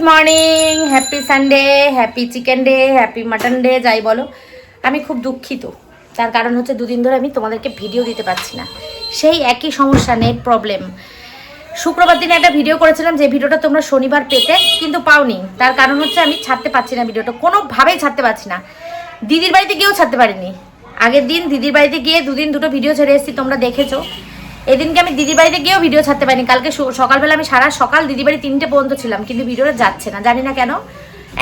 Morning, happy Sunday, happy chicken day, happy mutton day, যাই বলো। আমি খুব দুঃখিত, তার কারণ হচ্ছে দুদিন ধরে আমি তোমাদেরকে ভিডিও দিতে পারছি না। সেই একই সমস্যা, নেট প্রবলেম। শুক্রবার দিনে একটা ভিডিও করেছিলাম, যে ভিডিওটা তোমরা শনিবার পেতে, কিন্তু পাওনি। তার কারণ হচ্ছে আমি ছাড়তে পারছি না, ভিডিওটা কোনোভাবেই ছাড়তে পারছি না। দিদির বাড়িতে গিয়েও ছাড়তে পারিনি। আগের দিন দিদির বাড়িতে গিয়ে দুটো ভিডিও ছেড়ে এসেছি, তোমরা দেখেছো। এদিনকে আমি দিদির বাড়িতে গিয়েও ভিডিও ছাড়তে পারিনি। কালকে সকালবেলা আমি সারা সকাল দিদির বাড়ি 3টে পর্যন্ত ছিলাম, কিন্তু ভিডিওটা যাচ্ছে না, জানি না কেন।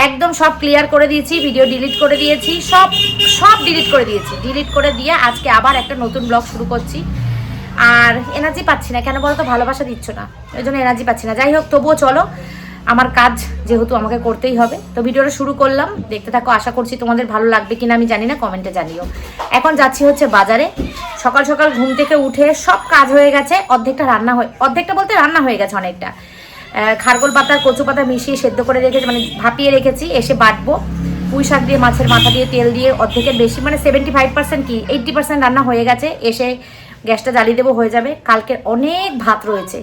একদম সব ক্লিয়ার করে দিয়েছি, ভিডিও ডিলিট করে দিয়েছি, সব ডিলিট করে দিয়েছি। ডিলিট করে দিয়ে আজকে আবার একটা নতুন ব্লগ শুরু করছি। আর এনার্জি পাচ্ছি না, কেন বলো তো? ভালোবাসা দিচ্ছ না, ওই জন্য এনার্জি পাচ্ছি না। যাই হোক, তবুও চলো, আমার কাজ যেহেতু আমাকে করতেই হবে, তো ভিডিওটা শুরু করলাম। দেখতে থাকো, আশা করছি তোমাদের ভালো লাগবে কিনা আমি জানি না, কমেন্টে জানিও। এখন যাচ্ছি হচ্ছে বাজারে। সকাল সকাল ঘুম থেকে উঠে সব কাজ হয়ে গেছে, অর্ধেকটা বলতে রান্না হয়ে গেছে অনেকটা। খারগোল পাতা কচু পাতা মিশিয়ে সেদ্ধ করে রেখেছি, মানে ভাপিয়ে রেখেছি। এসে বাটবো, পুঁই শাক দিয়ে, মাছের মাথা দিয়ে, তেল দিয়ে, অর্ধেকের বেশি, মানে 75% কি 80% রান্না হয়ে গেছে। এসে গ্যাসটা জ্বালিয়ে দেবো, হয়ে যাবে। কালকের অনেক ভাত রয়েছে,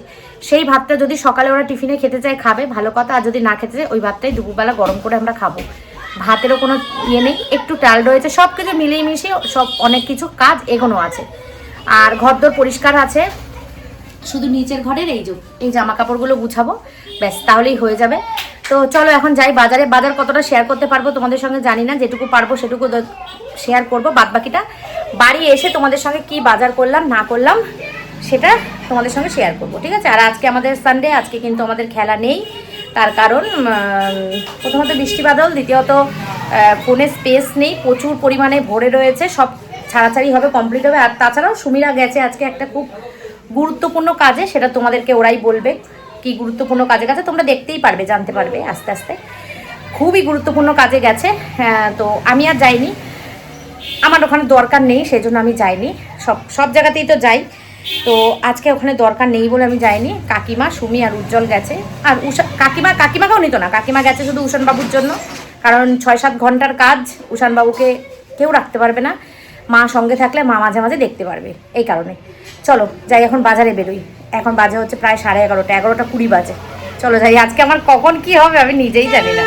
সেই ভাতটা যদি সকালে ওরা টিফিনে খেতে চায় খাবে, ভালো কথা। আর যদি না খেতে চায়, ওই ভাতটাই দুপুরবেলা গরম করে আমরা খাবো। ভাতেরও কোনো ইয়ে নেই, একটু ডাল রয়েছে, সব কিছু মিলিয়ে মিশিয়ে সব অনেক কিছু কাজ এগোনো আছে। আর ঘরদোর পরিষ্কার আছে, শুধু নিচের ঘরের এই জামা কাপড়গুলো গুছাবো, ব্যাস, তাহলেই হয়ে যাবে। তো চলো এখন যাই বাজারে। বাজার কতটা শেয়ার করতে পারবো তোমাদের সঙ্গে জানি না, যেটুকু পারবো সেটুকু শেয়ার করবো। বাদ বাকিটা বাড়ি এসে তোমাদের সঙ্গে কি বাজার করলাম না করলাম সেটা তোমাদের সঙ্গে শেয়ার করবো, ঠিক আছে? আর আজকে আমাদের সানডে, আজকে কিন্তু আমাদের খেলা নেই। তার কারণ প্রথমত বৃষ্টি বাদল, দ্বিতীয়ত ফোনে স্পেস নেই, প্রচুর পরিমাণে ভরে রয়েছে, সব ছাড়াছাড়ি হবে, কমপ্লিট হবে। আর তাছাড়াও সুমিরা গেছে আজকে একটা খুব গুরুত্বপূর্ণ কাজে, সেটা তোমাদেরকে ওরাই বলবে কি গুরুত্বপূর্ণ কাজে গেছে, তোমরা দেখতেই পারবে, জানতে পারবে আস্তে আস্তে। খুবই গুরুত্বপূর্ণ কাজে গেছে। তো আমি আর যাইনি, আমার ওখানে দরকার নেই, সেই জন্য আমি যাইনি। সব জায়গাতেই তো যাই, তো আজকে ওখানে দরকার নেই বলে আমি যাইনি। কাকিমা, সুমি আর উজ্জ্বল গেছে। আর কাকিমাকেও নিত না, কাকিমা গেছে শুধু উষানবাবুর জন্য, কারণ 6-7 ঘন্টার কাজ, উষানবাবুকে কেউ রাখতে পারবে না। মা সঙ্গে থাকলে মা মাঝে মাঝে দেখতে পারবে, এই কারণে। চলো যাই, এখন বাজারে বেরোই। এখন বাজে হচ্ছে প্রায় 11:30, 11:20 বাজে। চলো যাই, আজকে আমার কখন কি হবে আমি নিজেই জানি না।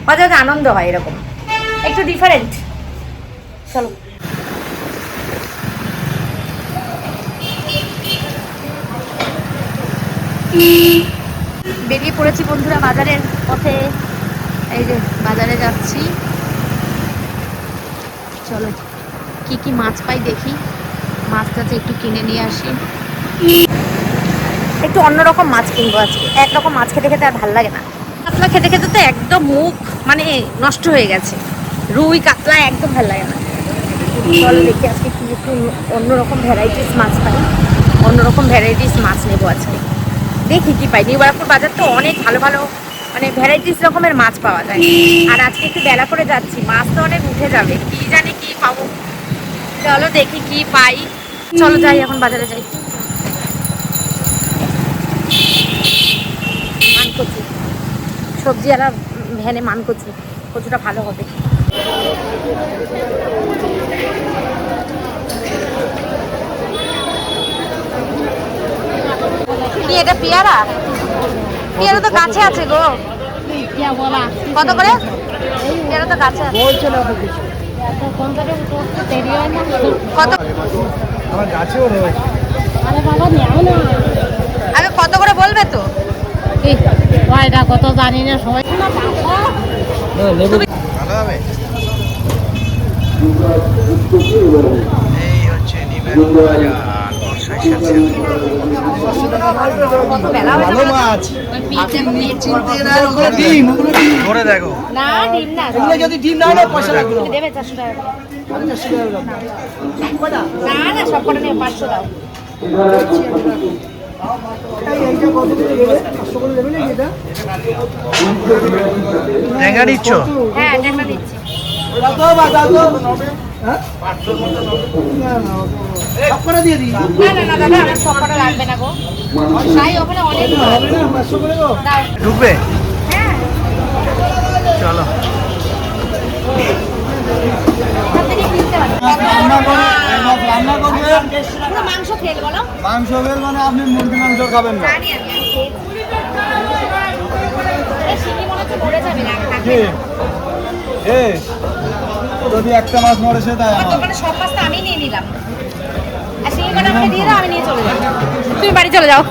মাঝে মাঝে আনন্দ হয় এরকম, একটু ডিফারেন্ট। চলো। বেরিয়ে পড়েছি বন্ধুরা বাজারের পথে, এই যে বাজারে যাচ্ছি। চলো কি কি মাছ পাই দেখি, মাছটাতে একটু কিনে নিয়ে আসি। একটু অন্যরকম মাছ কিনবো আজকে, একরকম মাছ খেতে খেতে আর ভালো লাগে না। কাতলা খেতে খেতে তো একদম মুখ মানে নষ্ট হয়ে গেছে, রুই কাতলা একদম ভালো লাগে না। চলো দেখি আজকে কি একটু অন্যরকম ভ্যারাইটিস মাছ পাই, অন্যরকম ভ্যারাইটিস মাছ নেবো আজকে। দেখি কি পাই। নিউ ব্যারাকপুর বাজার তো অনেক ভালো ভালো মানে ভ্যারাইটিস রকমের মাছ পাওয়া যায়। আর আজকে একটু বেলা করে যাচ্ছি, মাছ তো অনেক উঠে যাবে, কি জানি কি পাবো। চলো দেখি কি পাই, চলো যাই, এখন বাজারে যাই। মানকচু সবজি আর ভ্যানে মানকচু, কচুটা ভালো হবে। কি এটা পেয়ারা? পেয়ারা তো গাছে আছে গো। কত করে পেয়ারা? তো গাছে আছে। কত? আগে কত করে বলবে তো? এটা কত জানি না, সবাই এই হচ্ছে ভালো মাছ ধরে দেখো। না ডিম না, যদি ডিম না হলে পয়সা লাগবে, দেবে 400 টাকা। না না, সব কটা নিয়ে 500 দাও। ট্যাংরা নিচ্ছ? হ্যাঁ ট্যাংরা নিচ্ছি। দিয়ে দিই। না না দাদা, আমার সব কটা লাগবে না গো, তাই ওখানে অনেক ঢুকবে। হ্যাঁ চলো মাংস খেয়ে বলো। মাংস মানে আপনি মুরগি মাংস খাবেন না? কচু মরে যাবে না যদি একটা মাছ মরেছে তাই আমার দোকানে সব মাছ তো আমি নিয়ে নিলাম আর সেই কটা আমাকে দিয়ে দাও আমি নিয়ে চলে যাবো তুমি বাড়ি চলে যাও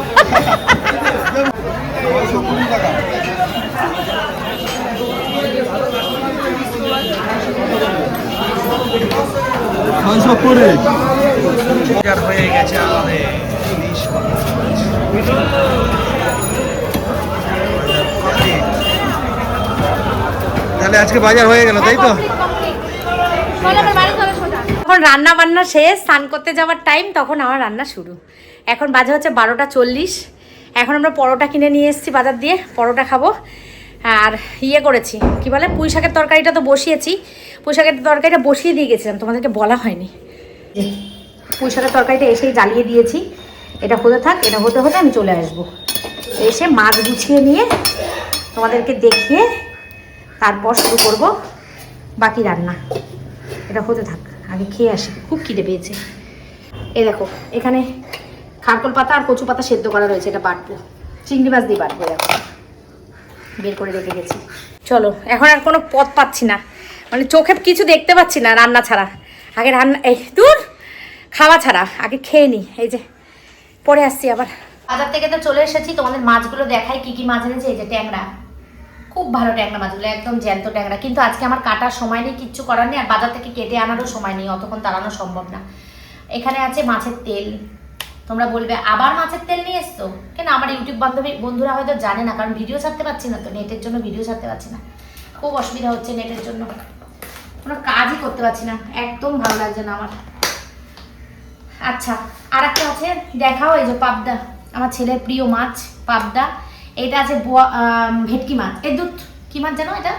হয়ে গেছে আমাদের তাহলে আজকে বাজার হয়ে গেল তাই তো? এখন রান্না বান্না শেষ, স্নান করতে যাওয়ার টাইম, তখন আমার রান্না শুরু। এখন বাজে হচ্ছে 12:40। এখন আমরা পরোটা কিনে নিয়ে এসেছি বাজার দিয়ে, পরোটা খাবো। আর ইয়ে করেছি কি বলে, পুঁই শাকের তরকারিটা তো বসিয়েছি, পুঁই শাকের তরকারিটা বসিয়ে দিয়ে গেছিলাম, তোমাদেরকে বলা হয়নি। পুঁই শাকের তরকারিটা এসেই জ্বালিয়ে দিয়েছি, এটা হতে থাক, এটা হতে হতে আমি চলে আসবো। এসে মাছ গুছিয়ে নিয়ে তোমাদেরকে দেখিয়ে তারপর শুরু করব বাকি রান্না। এটা হতে থাক, আগে খেয়ে আসি, খুব খিদে পেয়েছে। এই দেখো এখানে খারকোল পাতা আর কচু পাতা সেদ্ধ করা রয়েছে, এটা বাটবো, চিংড়ি মাছ দিয়ে বাটবো। দেখো বের করে রেখে গেছি। চলো, এখন আর কোনো পথ পাচ্ছি না, মানে চোখে কিছু দেখতে পাচ্ছি না রান্না ছাড়া। আগে রান্না, এই দূর খাওয়া ছাড়া, আগে খেয়ে নিই। এই যে পরে আসছি আবার। বাজার থেকে তো চলে এসেছি, তোমাদের মাছগুলো দেখাই কি কি মাছ এনেছে। এই যে ট্যাংরা, খুব ভালো ট্যাংরা মাছগুলো, একদম জ্যান্ত ট্যাংরা। কিন্তু আজকে আমার কাটার সময় নেই, কিচ্ছু করার নেই, আর বাজার থেকে কেটে আনারও সময় নেই, অতক্ষণ তাড়ানো সম্ভব না। এখানে আছে মাছের তেল। তোমরা বলবে আবার মাছের তেল নিয়ে এসছো কেন? আমার ইউটিউব বন্ধুরা হয়তো জানে না, কারণ ভিডিও ছাড়তে পারছি না তো, নেটের জন্য ভিডিও ছাড়তে পারছি না, খুব অসুবিধা হচ্ছে নেটের জন্য, কোনো কাজই করতে পারছি না, একদম ভালো লাগছে না আমার। আচ্ছা, আর একটা আছে দেখাও, এই যে পাবদা, আমার ছেলের প্রিয় মাছ পাবদা। এটা আছে ভেটকি মাছ, এই দুধ কি মাছ জানো এটা?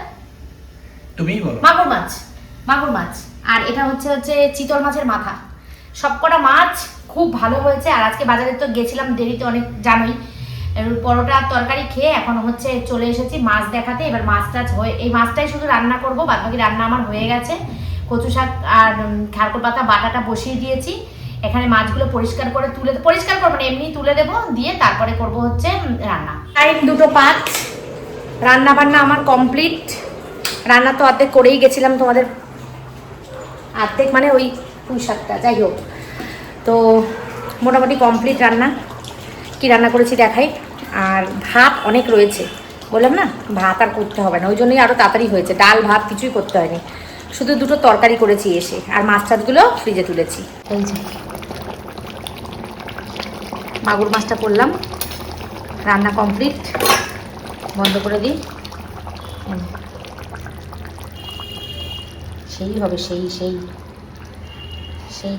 তুমিই বলো। মাগুর মাছ, মাগুর মাছ। আর এটা হচ্ছে চিতল মাছের মাথা। সবকটা মাছ খুব ভালো হয়েছে। আর আজকে বাজারে তো গেছিলাম দেরিতে অনেক, জানোই। পরোটা তরকারি খেয়ে এখন হচ্ছে চলে এসেছি মাছ দেখাতে। এবার মাছ টাছ হয়ে, এই মাছটাই শুধু রান্না করবো, বাদ বাকি রান্না আমার হয়ে গেছে। কচু শাক আর খারকোল পাতা বাটাটা বসিয়ে দিয়েছি। এখানে মাছগুলো পরিষ্কার করে পরিষ্কার করবো না, এমনি তুলে দেবো, দিয়ে তারপরে করব হচ্ছে রান্না। টাইম 2:05, রান্না বান্না আমার কমপ্লিট। রান্না তো অর্ধেক করেই গেছিলাম তোমাদের, অর্ধেক মানে ওই পুঁই শাকটা, যাই হোক। তো মোটামুটি কমপ্লিট রান্না। কি রান্না করেছি দেখাই। আর ভাত অনেক রয়েছে, বললাম না ভাত আর করতে হবে না, ওই জন্যই আরও তাড়াতাড়ি হয়েছে। ডাল ভাত কিছুই করতে হয়নি, শুধু দুটো তরকারি করেছি এসে। আর মাছ টাছগুলো ফ্রিজে তুলেছি। এই যে মাগুর মাছটা করলাম, রান্না কমপ্লিট। বন্ধ করে দিই, সেই হবে, সেই সেই সেই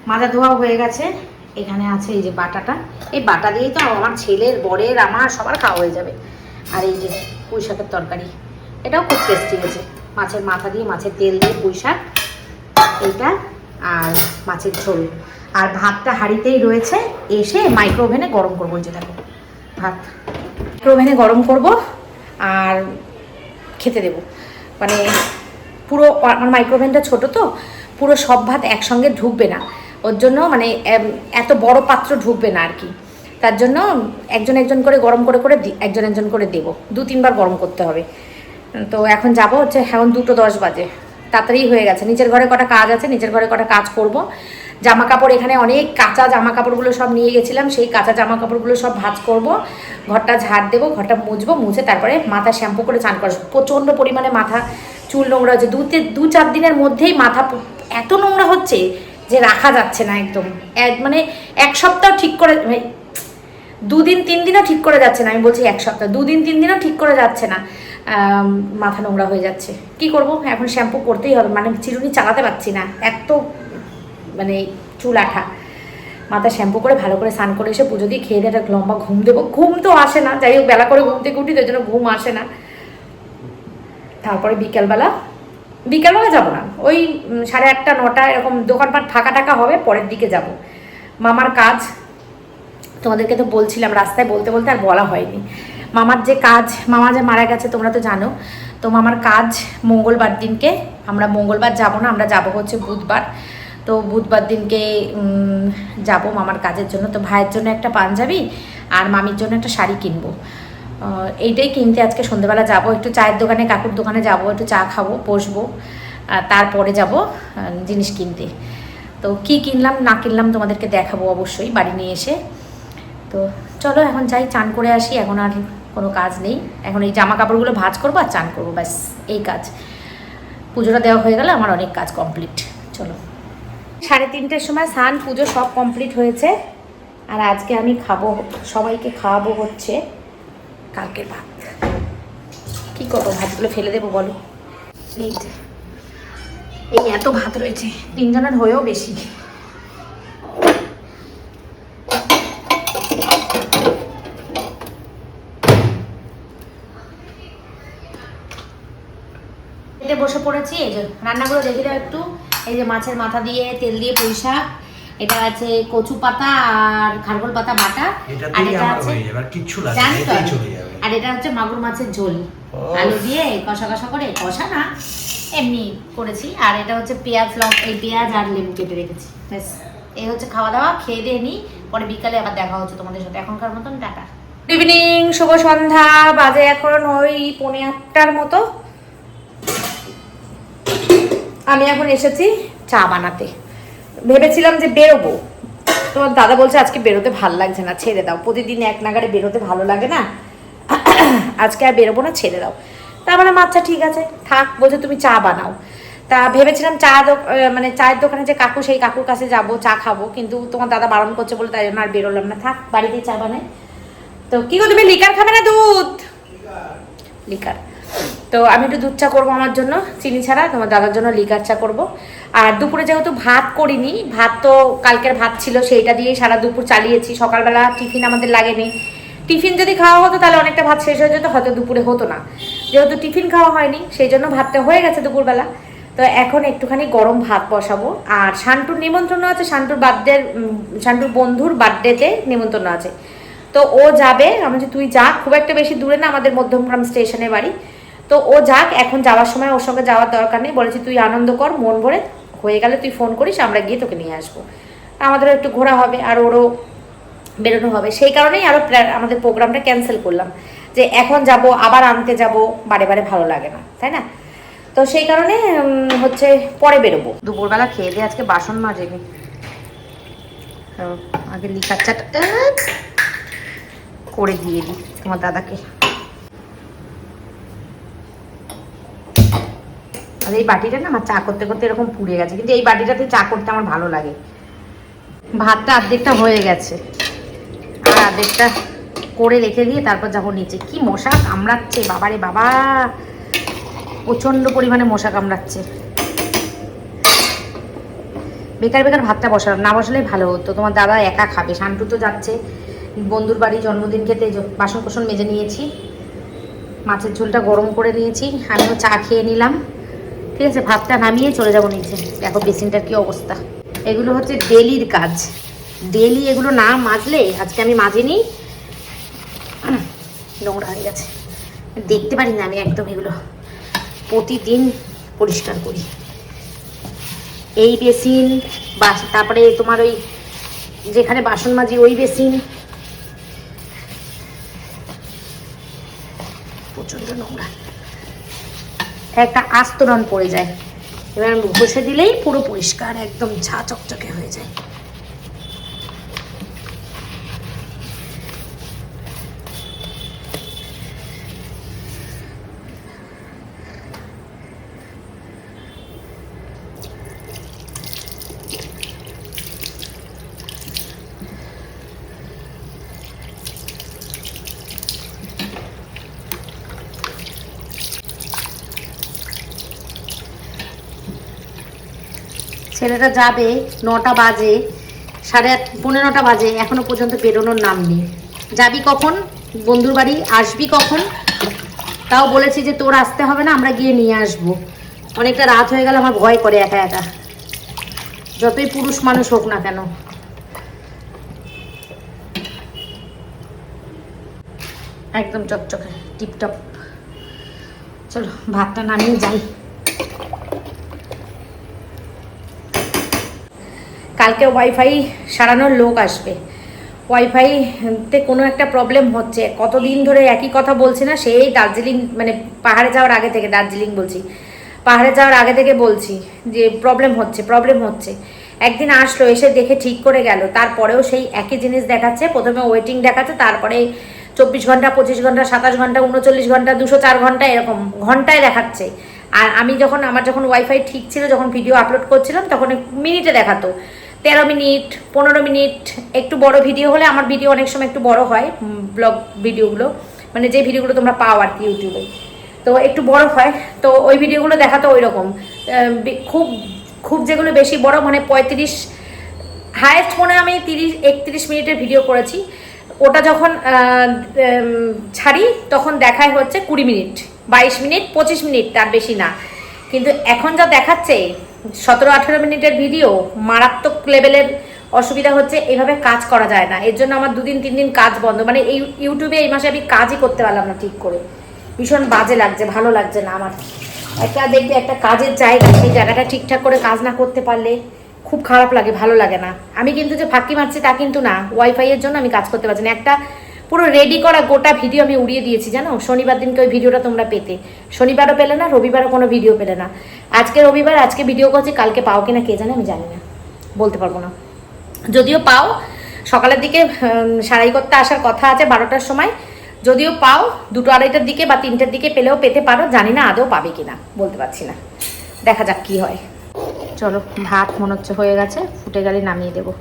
মাজা ধোয়া হয়ে গেছে। এখানে আছে এই যে বাটাটা, এই বাটা দিয়েই তো আমার ছেলের, বরের, আমার সবার খাওয়া হয়ে যাবে। আর এই যে পুঁই শাকের তরকারি, এটাও খুব টেস্টি হয়েছে, মাছের মাথা দিয়ে, মাছের তেল দিয়ে পুঁই শাক, এইটা আর মাছের ঝোল। আর ভাতটা হাঁড়িতেই রয়েছে, এসে মাইক্রোওভেনে গরম করবো। এই যে দেখো ভাত মাইক্রোওভেনে গরম করব আর খেতে দেবো। মানে পুরো, আমার মাইক্রোওভেনটা ছোটো তো, পুরো সব ভাত একসঙ্গে ঢুকবে না, ওর জন্য মানে এত বড় পাত্র ঢুকবে না আর কি। তার জন্য একজন একজন করে গরম করে করে একজন একজন করে দেবো, 2-3 বার গরম করতে হবে। তো এখন যাবো হচ্ছে, এখন 2:10 বাজে, তাড়াতাড়ি হয়ে গেছে। নিচের ঘরে কটা কাজ আছে, নিচের ঘরে কটা কাজ করব। জামা কাপড়, এখানে অনেক কাঁচা জামা কাপড়গুলো সব নিয়ে গেছিলাম, সেই কাঁচা জামা কাপড়গুলো সব ভাঁজ করব, ঘরটা ঝাড় দেবো, ঘরটা মুছবো, মুছে তারপরে মাথা শ্যাম্পু করে চান করবো। প্রচণ্ড পরিমাণে মাথা চুল নোংরা হচ্ছে, 2-4 দিনের মধ্যেই মাথা এত নোংরা হচ্ছে যে রাখা যাচ্ছে না একদম। মানে 1 সপ্তাহ ঠিক করে, 2-3 দিনও ঠিক করে যাচ্ছে না, আমি বলছি 1 সপ্তাহ, 2-3 দিনও ঠিক করে যাচ্ছে না, মাথা নোংরা হয়ে যাচ্ছে। কি করব, এখন শ্যাম্পু করতেই হবে, মানে চিরুনি চালাতে পারছি না, এত মানে চুল আঠা। মাথা শ্যাম্পু করে ভালো করে স্নান করে এসে পুজো দিয়ে খেয়ে দিয়ে একটা লম্বা ঘুম দেবো। ঘুম তো আসে না, যাই হোক বেলা করে ঘুম থেকে উঠি, তাই জন্য ঘুম আসে না। তারপরে বিকেলবেলা যাবো না, ওই 8:30 9টা এরকম দোকানপাট ফাঁকা হবে, পরের দিকে যাব। মামার কাজ তোমাদেরকে তো বলছিলাম, রাস্তায় বলতে বলতে আর বলা হয়নি। মামার যে কাজ, মামা যে মারা গেছে তোমরা তো জানো, তো মামার কাজ মঙ্গলবার দিনকে। আমরা মঙ্গলবার যাব না, আমরা যাব হচ্ছে বুধবার। তো বুধবার দিনকে যাব মামার কাজের জন্য। তো ভাইয়ের জন্য একটা পাঞ্জাবি আর মামির জন্য একটা শাড়ি কিনবো। এইটাই কিনতে আজকে সন্ধ্যেবেলা যাব, একটু চায়ের দোকানে কাকুর দোকানে যাব, একটু চা খাবো, বসবো, তারপরে যাব জিনিস কিনতে। তো কি কিনলাম না কিনলাম তোমাদেরকে দেখাবো অবশ্যই বাড়ি নিয়ে এসে। তো চলো এখন যাই, চান করে আসি, এখন আর কোনো কাজ নেই, এখন এই জামা কাপড়গুলো ভাঁজ করবো আর চান করবো, ব্যাস এই কাজ। পুজোটা দেওয়া হয়ে গেলে আমার অনেক কাজ কমপ্লিট। চলো 3:30টার সময় স্নান পুজো সব কমপ্লিট হয়েছে, আর আজকে আমি খাবো, সবাইকে খাওয়াবো হচ্ছে কালকের ভাত। কী করবো, ভাতগুলো ফেলে দেবো বলো? এই এত ভাত রয়েছে, 3 জনের হয়েও বেশি। বসে পড়েছি, এই যে রান্নাগুলো দেখে দাও একটু। এই যে মাছের মাথা দিয়ে তেল দিয়ে পুঁই শাক, এটা আছে কচু পাতা আর খারগোল পাতা বাটা, আর এটা আছে আর এটা হচ্ছে মাগুর মাছের ঝোল, আলু দিয়ে কষা কষা করে, কষা না এমনি করেছি, আর এটা হচ্ছে পেঁয়াজ এই পেঁয়াজ আর লেবু কেটে রেখেছি, ব্যাস এই হচ্ছে খাওয়া দাওয়া। খেয়ে দিয়ে নিই, পরে বিকালে আবার দেখা হচ্ছে তোমাদের সাথে। এখনকার মতন টাটা, গুড ইভিনিং, শুভ সন্ধ্যা। বাজে এখন ওই 7:45টার মতো। আমি এখন এসেছি চা বানাতে, ভেবেছিলাম যে বেরোবো, তোমার দাদা বলছে আজকে বেরোতে ভালো লাগছে না, ছেড়ে দাও, প্রতিদিন এক নাগাড়ে বেরোতে ভালো লাগে না, আজকে আর বেরোবো না, ছেড়ে দাও। তার মানে আচ্ছা ঠিক আছে থাক, বলছে তুমি চা বানাও। তা ভেবেছিলাম মানে চায়ের দোকানে যে কাকু, সেই কাকুর কাছে যাব, চা খাবো, কিন্তু তোমার দাদা বারণ করছে বলে তাই জন্য আর বেরোলাম না, থাক বাড়িতেই চা বানাই। তো কি গো, তুমি লিকার খাবে না দুধ? লিকার। তো আমি একটু দুধ চা করবো আমার জন্য, চিনি ছাড়া, তোমার দাদার জন্য লিকার চা করব। আর দুপুরে যেহেতু ভাত করিনি, ভাত তো কালকের ভাত ছিল, সেইটা দিয়েই সারা দুপুর চালিয়েছি। সকালবেলা টিফিন আমাদের লাগেনি, টিফিন যদি খাওয়া হতো তাহলে অনেকটা ভাত শেষ হয়ে যেত, হয়তো দুপুরে হতো না। যেহেতু টিফিন খাওয়া হয়নি সেই জন্য ভাতটা হয়ে গেছে দুপুরবেলা। তো এখন একটুখানি গরম ভাত বসাবো। আর শান্টুর নিমন্ত্রণ আছে, শান্টুর বন্ধুর বার্থডেতে নিমন্ত্রণ আছে, তো ও যাবে। আমি যে তুই যা, খুব একটা বেশি দূরে না, আমাদের মধ্যমগ্রাম স্টেশনে বাড়ি, তো ও যাক, এখন যাওয়ার সময় ওর সঙ্গে যাওয়ার দরকার নেই, বলেছি তুই আনন্দ কর মন ভরে, হয়ে গেলে তুই ফোন করিস, আমরা গিয়ে তোকে নিয়ে আসবো। আমাদেরও একটু ঘোরা হবে আর ওরও বেরোনো হবে, সেই কারণেই আরও আমাদের প্রোগ্রামটা ক্যান্সেল করলাম, যে এখন যাব আবার আনতে যাব, বারে বারে ভালো লাগে না, তাই না? তো সেই কারণে হচ্ছে পরে বেরোবো। দুপুরবেলা খেয়ে দিয়ে আজকে বাসন মাজেনি, আগে লিকার চাটা করে দিয়ে দিই তোমার দাদাকে। আর এই বাটিটা না আমার চা করতে করতে এরকম পুড়ে গেছে, কিন্তু এই বাটিটাতে চা করতে আমার ভালো লাগে। ভাতটা অর্ধেকটা হয়ে গেছে, আর অর্ধেকটা করে রেখে দিয়ে তারপর যাবো নিচে। কি মশা কামড়াচ্ছে বাবারে বাবা, প্রচণ্ড পরিমাণে মশা কামড়াচ্ছে। বেকার বেকার ভাতটা বসালাম, না বসালেই ভালো হতো। তোমার দাদা একা খাবে, শান্টু তো যাচ্ছে বন্ধুর বাড়ি জন্মদিন খেতে। বাসন কোসন মেজে নিয়েছি, মাছের ঝোলটা গরম করে নিয়েছি, আমিও চা খেয়ে নিলাম, ঠিক আছে। ভাতটা নামিয়ে চলে যাবো নিচে। দেখো বেসিনটার কি অবস্থা। এগুলো হচ্ছে ডেলির কাজ, ডেলি এগুলো না মাজলে, আজকে আমি মাজিনি, নোংরা হয়ে গেছে, দেখতে পারি না আমি একদম। এগুলো প্রতিদিন পরিষ্কার করি। এই বেসিন, তারপরে তোমার ওই যেখানে বাসন মাজি ওই বেসিন, প্রচণ্ড নোংরা, একটা আস্তরণ পড়ে যায়, এবার ঘষে দিলেই পুরো পরিষ্কার একদম ঝা চকচকে হয়ে যায়। ছেলেটা যাবে 9টা বাজে, 8:30 বাজে, এখনো পর্যন্ত বেরোনোর নাম নেই। যাবি কখন, বন্ধুর বাড়ি আসবি কখন? তাও বলেছি যে তোর আসতে হবে না, আমরা গিয়ে নিয়ে আসবো। অনেকটা রাত হয়ে গেল, আমার ভয় করে একা একা, যতই পুরুষ মানুষ হোক না কেন। একদম চকচকে টিপটপ। চলো ভাতটা নামিয়ে যাই। কালকে ওয়াইফাই সারানোর লোক আসবে, ওয়াইফাইতে কোনো একটা প্রবলেম হচ্ছে, কতদিন ধরে একই কথা বলছি না, সেই দার্জিলিং মানে পাহাড়ে যাওয়ার আগে থেকে, দার্জিলিং বলছি, পাহাড়ে যাওয়ার আগে থেকে বলছি যে প্রবলেম হচ্ছে। একদিন আসলো, এসে দেখে ঠিক করে গেল, তারপরেও সেই একই জিনিস দেখাচ্ছে। প্রথমে ওয়েটিং দেখাচ্ছে, তারপরে 24 ঘন্টা, 25 ঘন্টা, 27 ঘন্টা, 39 ঘন্টা, 204 ঘন্টা, এরকম ঘন্টায় দেখাচ্ছে। আর আমি আমার যখন ওয়াইফাই ঠিক ছিল, যখন ভিডিও আপলোড করছিলাম, তখন মিনিটে দেখাতো, 13 মিনিট, 15 মিনিট। একটু বড় ভিডিও হলে, আমার ভিডিও অনেক সময় একটু বড় হয়, ব্লগ ভিডিওগুলো, মানে যে ভিডিওগুলো তোমরা পাও আর কি ইউটিউবে, তো একটু বড় হয়, তো ওই ভিডিওগুলো দেখাতো ওই রকম। খুব খুব যেগুলো বেশি বড়, মানে 35, হায়েস্ট মনে আমি 30-31 মিনিটের ভিডিও করেছি, ওটা যখন ছাড়ি তখন দেখায় হচ্ছে 20 মিনিট, 22 মিনিট, 25 মিনিট, তার বেশি না। কিন্তু এখন যা দেখাচ্ছে 17-18 মিনিটের ভিডিও, মারাত্মক লেভেলের অসুবিধা হচ্ছে। এইভাবে কাজ করা যায় না, এর জন্য আমার 2-3 দিন কাজ বন্ধ, মানে এই ইউটিউবে এই মাসে আমি কাজই করতে পারলাম না ঠিক করে। ভীষণ বাজে লাগছে, ভালো লাগছে না আমার। দেখবে একটা কাজের জায়গা, সেই জায়গাটা ঠিকঠাক করে কাজ না করতে পারলে খুব খারাপ লাগে, ভালো লাগে না। আমি কিন্তু যে ফাঁকি মারছি তা কিন্তু না, ওয়াইফাইয়ের জন্য আমি কাজ করতে পারছি না। একটা পুরো রেডি করা গোটা ভিডিও আমি উড়িয়ে দিয়েছি জানো, শনিবার দিনকে ওই ভিডিওটা তোমরা পেতে, শনিবারও পেলে না, রবিবারও কোনো ভিডিও পেলে না। আজকে রবিবার, আজকে ভিডিও করছি, কালকে পাও কিনা কে জানে, আমি জানি না, বলতে পারবো না। যদিও পাও, সকালের দিকে সারাই করতে আসার কথা আছে 12টার সময়, যদিও পাও 2-2:30টার দিকে বা 3টার দিকে পেলেও পেতে পারো, জানি না আদৌ পাবে কিনা, বলতে পারছি না, দেখা যাক কি হয়। চলো, ভাত মনে হচ্ছে হয়ে গেছে, ফুটে গেলে নামিয়ে দেবো,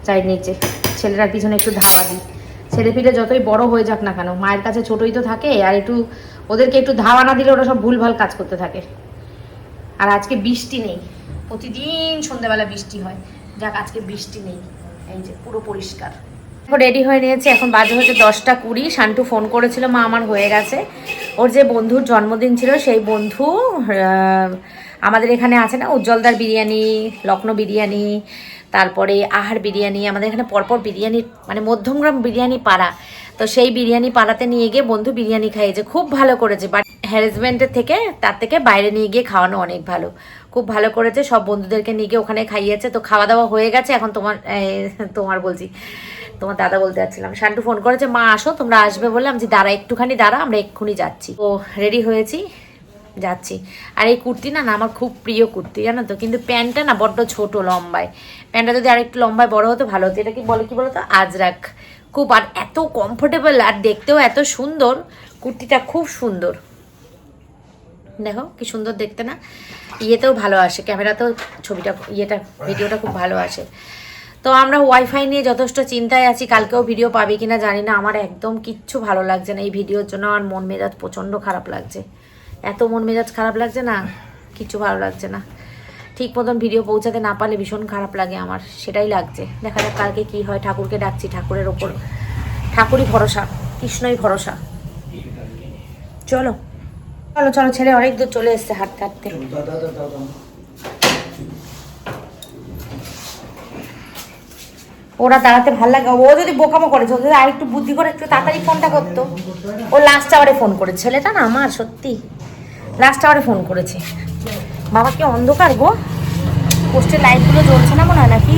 চাই নিচে। ছেলেটার পিছনে একটু ধাওয়া দিই, ছেলে পিলে যতই বড় হয়ে যাক না কেন, মায়ের কাছে ছোটই তো থাকে, আর একটু ওদেরকে একটু ধাওয়া না দিলে ওরা সব ভুলভাল কাজ করতে থাকে। আর আজকে বৃষ্টি নেই, প্রতিদিন সন্ধ্যাবেলা বৃষ্টি হয়, যাক আজকে বৃষ্টি নেই, এই যে পুরো পরিষ্কার। রেডি হয়ে নিয়েছি, এখন বাজে হচ্ছে 10টা 20। শান্টু ফোন করেছিল, মা আমার হয়ে গেছে। ওর যে বন্ধুর জন্মদিন ছিল, সেই বন্ধু আমাদের এখানে আছে না, উজ্জ্বলদার বিরিয়ানি, লখনৌ বিরিয়ানি, তারপরে আহার বিরিয়ানি, আমাদের এখানে পরপর বিরিয়ানি, মানে মধ্যমগ্রাম বিরিয়ানি পাড়া, তো সেই বিরিয়ানি পাড়াতে নিয়ে গিয়ে বন্ধু বিরিয়ানি খাইয়েছে, খুব ভালো করেছে। বাট হ্যারাসমেন্টের থেকে, তার থেকে বাইরে নিয়ে গিয়ে খাওয়ানো অনেক ভালো, খুব ভালো করেছে। সব বন্ধুদেরকে নিয়ে গিয়ে ওখানে খাইয়েছে, তো খাওয়া দাওয়া হয়ে গেছে। এখন তোমার দাদা বলতে যাচ্ছিলাম, শান্টু ফোন করেছে, মা আসো, তোমরা আসবে বলে। আমি দাঁড়া, একটুখানি দাঁড়া, আমরা এক্ষুনি যাচ্ছি। তো রেডি হয়েছি, যাচ্ছি। আর এই কুর্তি না আমার খুব প্রিয় কুর্তি, জানো তো, কিন্তু প্যান্টটা না বড্ড ছোট লম্বায়, প্যান্টটা যদি আরেকটু লম্বায় বড় হতো ভালো হতো। এটা কি বলো তো, আজরাক, খুব, আর এত কমফোর্টেবল, আর দেখতেও এত সুন্দর, কুর্তিটা খুব সুন্দর, দেখো কি সুন্দর দেখতে না, ইয়েতেও ভালো আসে, ক্যামেরাতেও ছবিটা, ভিডিওটা খুব ভালো আসে। তো আমরা ওয়াইফাই নিয়ে যথেষ্ট চিন্তায় আছি, কালকেও ভিডিও পাবে কিনা জানি না। আমার একদম কিচ্ছু ভালো লাগছে না এই ভিডিওর জন্য, আমার মন মেজাজ প্রচণ্ড খারাপ লাগছে, এত মন মেজাজ খারাপ লাগছে না, কিচ্ছু ভালো লাগছে না। ঠিক মতন ভিডিও পৌঁছাতে না পারলে ভীষণ খারাপ লাগে আমার, সেটাই লাগছে। দেখা যাক কালকে কি হয়, ঠাকুরকে ডাকছি, ঠাকুরের ওপর, ঠাকুরই ভরসা, কৃষ্ণই ভরসা। চলো চলো চলো, ছেলে অনেক দূর চলে এসছে হাঁটতে হাঁটতে। ওরা দাঁড়াতে ভাল লাগে, ও যদি বোকামো করেছে, ও যদি আর একটু বুদ্ধি করে একটু তাড়াতাড়ি ফোনটা করতো। ও লাস্ট আওয়ারে ফোন করেছে, ছেলেটা না আমার সত্যি লাস্ট আওয়ারে ফোন করেছে। বাবা কি অন্ধকার গো, পোস্টের লাইটগুলো জ্বলছে না মনে হয় নাকি,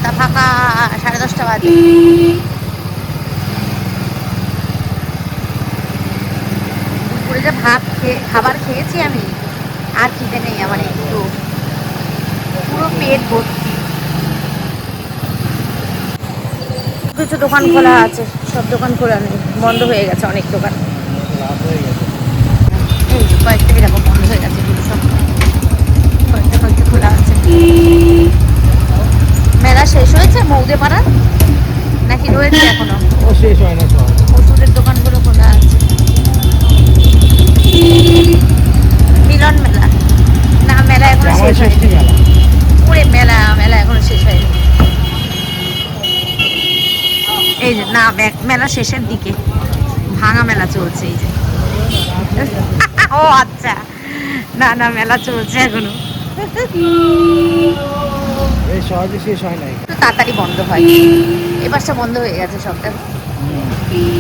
তা ফাঁকা, 10:30 বাজে। দুপুরে যে খাবার খেয়েছি আমি, আর খিদে নেই আমার একটু, পুরো পেট ভর্তি। কিছু দোকান খোলা আছে, সব দোকান খোলা নেই, বন্ধ হয়ে গেছে অনেক দোকান। এই কয়েকটা এরকম বন্ধ হয়ে গেছে, সব কয়েকটা খোলা আছে। মেলা শেষ হয়েছে মৌদে পাড়ার নাকি রয়েছে এখনো? শেষ হয় না, ওষুধের দোকানগুলো খোলা আছে। মিলন মেলা না, মেলা এখনো শেষ হয়নি। পুরে মেলা এখনো শেষ হয়নি। এই যে না, মেলা শেষের দিকে, ভাঙা মেলা চলছে এই যে। ও আচ্ছা, না মেলা চলছে এখনো, সহজে শেষ হয় নাই, একটু তাড়াতাড়ি বন্ধ হয়। এবারটা বন্ধ হয়ে গেছে সবটা,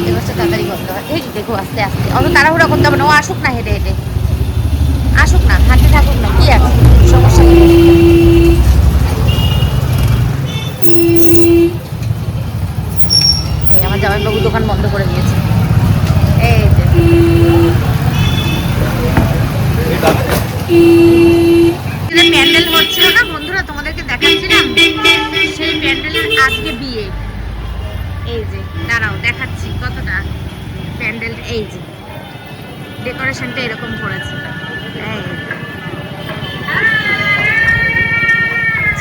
এবারটা তাড়াতাড়ি বন্ধ হয়। এই দেখো আস্তে আস্তে, অত তাড়াহুড়া করতে হবে না, ও আসুক না, হেঁটে হেঁটে আসুক না, হাঁটতে থাকুক না, কি আছে সমস্যা নেই। এই আমার জামাইবাবু দোকান বন্ধ করে দিয়েছে। এই যে প্যান্ডেল হচ্ছিল না বন্ধুরা, তোমাদেরকে দেখাচ্ছিলাম, সেই প্যান্ডেলের আজকে বিয়ে। এই যে দাঁড়াও দেখাচ্ছি কতটা প্যান্ডেল, এই যে ডেকোরেশনটা এরকম করেছে। এই যে।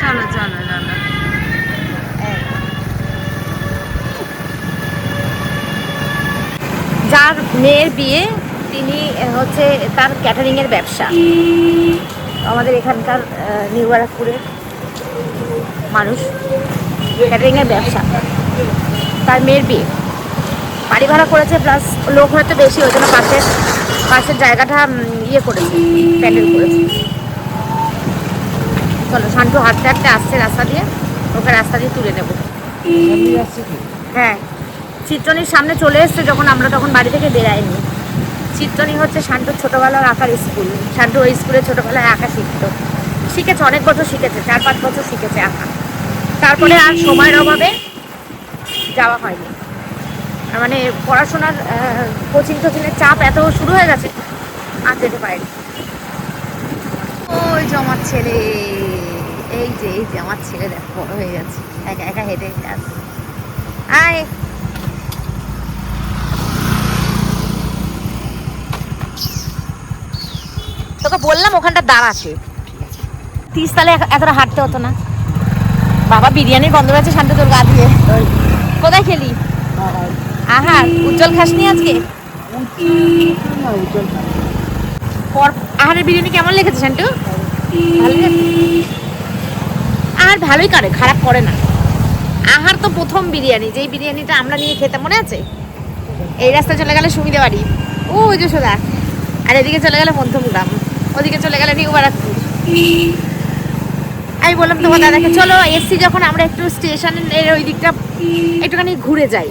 চলো চলো চলো। যার মেয়ের বিয়ে তিনি হচ্ছে তার ক্যাটারিংয়ের ব্যবসা, আমাদের এখানকার নিউ ব্যারাকপুরের মানুষ, ক্যাটারিংয়ের ব্যবসা। তার মেয়ের বিয়ে বাড়ি ভাড়া করেছে, প্লাস লোক হয়তো বেশি, ওই জন্য পাশের জায়গাটা ইয়ে করেছে, প্যান্ডেল করেছে। চলো শান্তু হাঁটতে হাঁটতে আসছে রাস্তা দিয়ে, ওকে রাস্তা দিয়ে তুলে নেবো। হ্যাঁ, চিত্রনীর সামনে চলে এসছে যখন আমরা তখন বাড়ি থেকে বেরাইনি। চিত্রনী হচ্ছে শান্তুর ছোটোবেলার আঁকার স্কুল। শান্তু ওই স্কুলে ছোটোবেলায় আঁকা শিখেছে, অনেক বছর শিখেছে, 4-5 বছর শিখেছে আঁকা। তারপরে আর সময়ের অভাবে যাওয়া হয়নি, মানে পড়াশোনার কোচিং টোচিংয়ের চাপ এত শুরু হয়ে গেছে, আর যেতে পারেনি। ওই যে আমার ছেলে, এই যে আমার ছেলে দেখো বড় হয়ে গেছে, একা একা হেঁটে আসছে। আয় তোকে বললাম ওখানটা দাঁড়াচ্ছে, 30 তালে এতটা হাঁটতে হতো না। বাবা বিরিয়ানির গন্ধ আছে শান্ত তোর গা দিয়ে। কোথায় খেলি? আহার উজ্জ্বল খাসনি আজকে? আহারের বিরিয়ানি কেমন লেগেছে শান্তু? ভালো লেগেছে? আহার ভালোই করে, খারাপ করে না। আহার তো প্রথম বিরিয়ানি, যেই বিরিয়ানিটা আমরা নিয়ে খেতাম মনে আছে? এই রাস্তা চলে গেলে সুমিদে বাড়ি, ও ওই যে সোজা, আর এদিকে চলে গেলে মধ্যমগ্রাম, ওদিকে চলে গেলে নিউ ব্যারাকপুর। আমি বললাম তোমার দাদাকে চলো এসছি যখন আমরা একটু স্টেশনের ওই দিকটা একটুখানি ঘুরে যাই,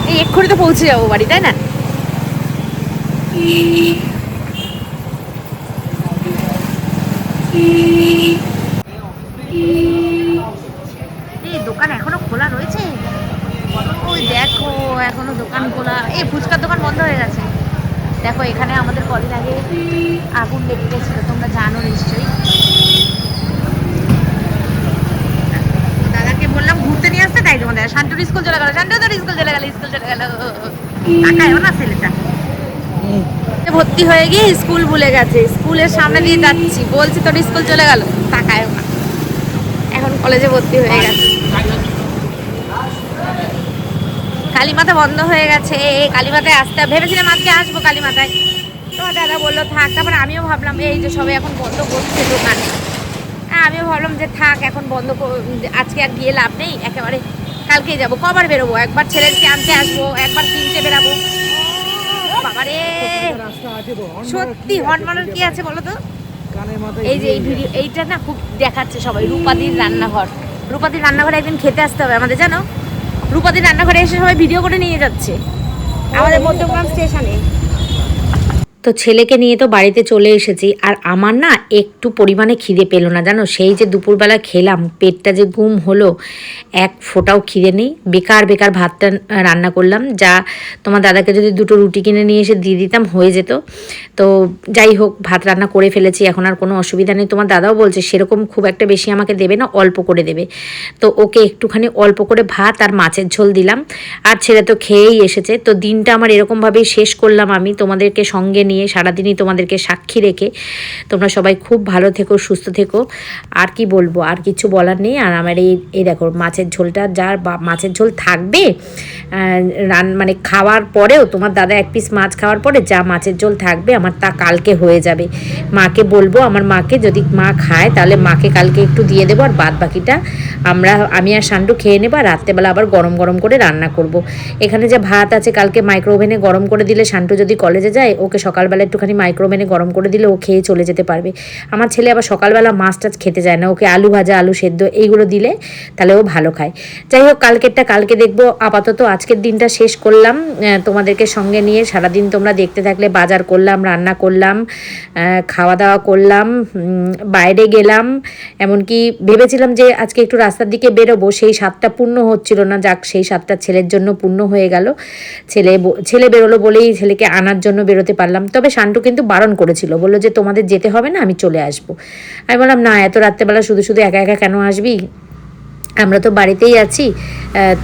এই এক্ষুনি তো পৌঁছে যাবো বাড়ি, তাই না? এই দোকান এখনো খোলা রয়েছে? ওই দেখো এখনো দোকান খোলা। এই ফুচকার দোকান বন্ধ হয়ে গেছে। দেখো এখানে আমাদের কদিন আগে আগুন লেগে গেছিল, তোমরা জানো নিশ্চয়ই। দাদাকে বললাম ঘুরতে নিয়ে আসতে, তাই তোমাদের শান্তুর স্কুল চলে গেল, শান্তু তোর স্কুল চলে গেল, স্কুল চলে গেল। তাকায়ও না ছেলেটা, ভর্তি হয়ে গিয়ে স্কুল ভুলে গেছে। স্কুলের সামনে দিয়ে যাচ্ছি, বলছি তোর স্কুল চলে গেল, তাকায়ও না। এখন কলেজে ভর্তি হয়ে গেছে। কালীমাতা বন্ধ হয়ে গেছে, কালীমাতায় আসতে ভেবেছিলাম আজকে আসবো কালীমাতায়, তোমার দাদা বললো থাক। তারপরে আমিও ভাবলাম এই যে সবাই এখন বন্ধ করছে দোকান, আমিও ভাবলাম যে থাক এখন বন্ধ, আজকে আর গিয়ে লাভ নেই, একেবারে কালকেই যাবো। কবার বেরোবো? একবার ছেলেকে আনতে আসবো, একবার কিনতে বেরাবো। বাবারে সত্যি হনমানের কি আছে বলো তো? এই যে এই ভিডিও এইটা না খুব দেখাচ্ছে সবাই, রূপাদির রান্নাঘর। রূপাদির রান্নাঘরে একদিন খেতে আসতে হবে আমাদের, জানো? রূপাদির রান্নাঘরে এসে সবাই ভিডিও করে নিয়ে যাচ্ছে আমাদের মধ্যমগ্রাম স্টেশনে। তো ছেলেকে নিয়ে তো বাড়িতে চলে এসেছি, আর আমার না একটু পরিমাণে খিদে পেলো না জানো। সেই যে দুপুরবেলা খেলাম, পেটটা যে গুম হলো, এক ফোঁটাও খিদে নেই। বেকার বেকার ভাতটা রান্না করলাম, যা তোমার দাদাকে যদি দুটো রুটি কিনে নিয়ে এসে দিয়ে দিতাম হয়ে যেত। তো যাই হোক, ভাত রান্না করে ফেলেছি, এখন আর কোনো অসুবিধা নেই। তোমার দাদাও বলছে সেরকম খুব একটা বেশি আমাকে দেবে না, অল্প করে দেবে। তো ওকে একটুখানি অল্প করে ভাত আর মাছের ঝোল দিলাম, আর ছেলে তো খেয়েই এসেছে। তো দিনটা আমার এরকমভাবেই শেষ করলাম আমি, তোমাদেরকে সঙ্গে নিয়ে সারাদিনই তোমাদেরকে সাক্ষী রেখে। তোমরা সবাই খুব ভালো থেকো, সুস্থ থেকো, আর কি বলবো, আর কিছু বলার নেই। আর আমার এই দেখো মাছের ঝোলটা, যার মাছের ঝোল থাকবে মানে খাওয়ার পরেও, তোমার দাদা এক পিস মাছ খাওয়ার পরে যা মাছের ঝোল থাকবে আমার তা কালকে হয়ে যাবে। মাকে বলবো, আমার মাকে যদি মা খায় তাহলে মাকে কালকে একটু দিয়ে দেবো, আর বাদ বাকিটা আমি আর শান্টু খেয়ে নেবো। আর রাত্রেবেলা আবার গরম গরম করে রান্না করব। এখানে যে ভাত আছে কালকে মাইক্রো ওভেনে গরম করে দিলে, শান্টু যদি কলেজে যায় ওকে সকাল সকালবেলা একটুখানি মাইক্রোওভেনে গরম করে দিলে ও খেয়ে চলে যেতে পারবে। আমার ছেলে আবার সকালবেলা মাছ টাছ খেতে যায় না, ওকে আলু ভাজা, আলু সেদ্ধ এইগুলো দিলে তাহলে ও ভালো খায়। যাই হোক, কালকেরটা কালকে দেখবো, আপাতত আজকের দিনটা শেষ করলাম তোমাদেরকে সঙ্গে নিয়ে। সারাদিন তোমরা দেখতে থাকলে, বাজার করলাম, রান্না করলাম, খাওয়া দাওয়া করলাম, বাইরে গেলাম, এমনকি ভেবেছিলাম যে আজকে একটু রাস্তার দিকে বেরোবো, সেই স্বাদটা পূর্ণ হচ্ছিল না। যাক, সেই স্বাদটা ছেলের জন্য পূর্ণ হয়ে গেল। ছেলে বেরোলো বলেই ছেলেকে আনার জন্য বেরোতে পারলাম। তবে শান্টু কিন্তু বারণ করেছিল, বললো যে তোমাদের যেতে হবে না, আমি চলে আসবো। আমি বললাম না, এত রাত্রেবেলা শুধু শুধু একা একা কেন আসবি, আমরা তো বাড়িতেই আছি,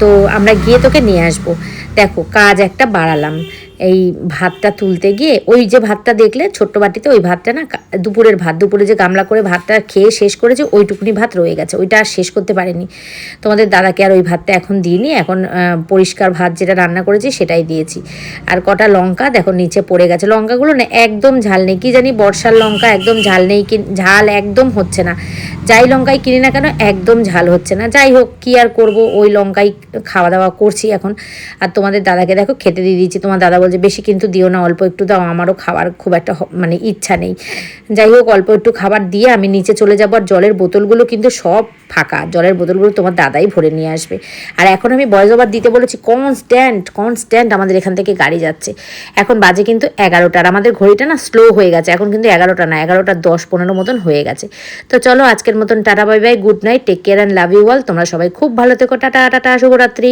তো আমরা গিয়ে তোকে নিয়ে আসবো। দেখো, কাজ একটা বাড়ালাম। এই ভাতটা তুলতে গিয়ে, ওই যে ভাতটা দেখলে ছোট্ট বাটিতে, ওই ভাতটা না দুপুরের ভাত, দুপুরে যে গামলা করে ভাতটা খেয়ে শেষ করেছে, ওইটুকুনি ভাত রয়ে গেছে, ওইটা আর শেষ করতে পারিনি। তোমাদের দাদাকে আর ওই ভাতটা এখন দিইনি, এখন পরিষ্কার ভাত যেটা রান্না করেছি সেটাই দিয়েছি। আর কটা লঙ্কা দেখো নিচে পড়ে গেছে, লঙ্কাগুলো না একদম ঝাল নেই, কি জানি বর্ষার লঙ্কা, একদম ঝাল নেই, ঝাল একদম হচ্ছে না। যাই লঙ্কাই কিনি না কেন একদম ঝাল হচ্ছে না। যাই হোক, কি আর করব, ওই লঙ্কাই খাওয়া দাওয়া করছি এখন। আর তোমাদের দাদাকে দেখো খেতে দিয়ে দিয়েছি। তোমার দাদা বলছে বেশি কিন্তু দিও না, অল্প একটু দাও, আমারও খাবার খুব একটা মানে ইচ্ছা নেই। যাই হোক, অল্প একটু খাবার দিয়ে আমি নিচে চলে যাবো। আর জলের বোতলগুলো কিন্তু সব ফাঁকা, জলের বোতলগুলো তোমার দাদাই ভরে নিয়ে আসবে। আর এখন আমি ভয়েস ওভার দিতে বলেছি, কনস্ট্যান্ট আমাদের এখান থেকে গাড়ি যাচ্ছে। এখন বাজে কিন্তু 11টার, আমাদের ঘড়িটা না স্লো হয়ে গেছে, এখন কিন্তু 11টা না, 11টা 10-15 মতন হয়ে গেছে। তো চলো, আজকের মতন tata bye bye, good night, take care and love you all. তোমরা সবাই খুব ভালো থেকো, টাটা টাটা, শুভরাত্রি।